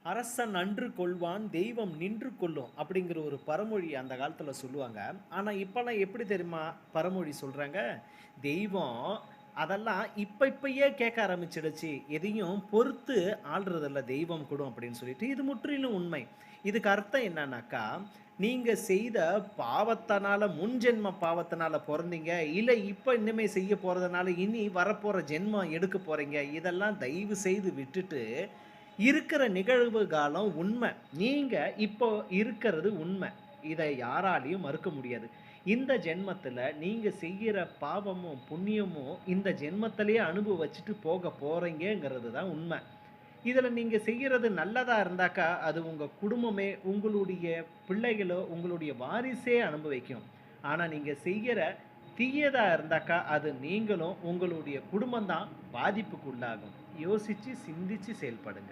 அரசன் அன்று கொல்வான், தெய்வம் நின்று கொல்லும் அப்படிங்கிற ஒரு பழமொழி அந்த காலத்துல சொல்லுவாங்க. ஆனா, இப்பல்லாம் எப்படி தெரியுமா பழமொழி சொல்றாங்க? தெய்வம் அதெல்லாம் இப்பயே கேட்க ஆரம்பிச்சிடுச்சு. எதையும் பொறுத்து ஆள்றதில்ல தெய்வம் கூட அப்படின்னு சொல்லிட்டு. இது முற்றிலும் உண்மை. இதுக்கு அர்த்தம் என்னன்னாக்கா, நீங்க செய்த பாவத்தினால முன்ஜென்ம பாவத்தினால பொறந்தீங்க. இல்ல இப்ப இனிமே செய்ய போறதுனால இனி வரப்போற ஜென்மம் எடுக்க போறீங்க. இதெல்லாம் தயவு செய்து விட்டுட்டு இருக்கிற நிகழ்வு காலம் உண்மை. நீங்க இப்போ இருக்கிறது உண்மை. இத யாராலயும் மறுக்க முடியாது. இந்த ஜென்மத்தில நீங்க செய்யிற பாவமும், புண்ணியமும் இந்த ஜென்மத்திலேயே அனுபவிச்சுட்டு போக போறீங்கங்கிறது தான் உண்மை. இதுல நீங்க செய்யறது நல்லதா இருந்தாக்கா, அது உங்க குடும்பமே, உங்களுடைய பிள்ளைகளோ, உங்களுடைய வாரிசே அனுபவிக்கும். ஆனா நீங்க செய்யற தீயதா இருந்தாக்கா, அது நீங்களும், உங்களுடைய குடும்பம் தான் பாதிப்புக்கு உள்ளாகும். யோசிச்சு, சிந்திச்சு செயல்படுங்க.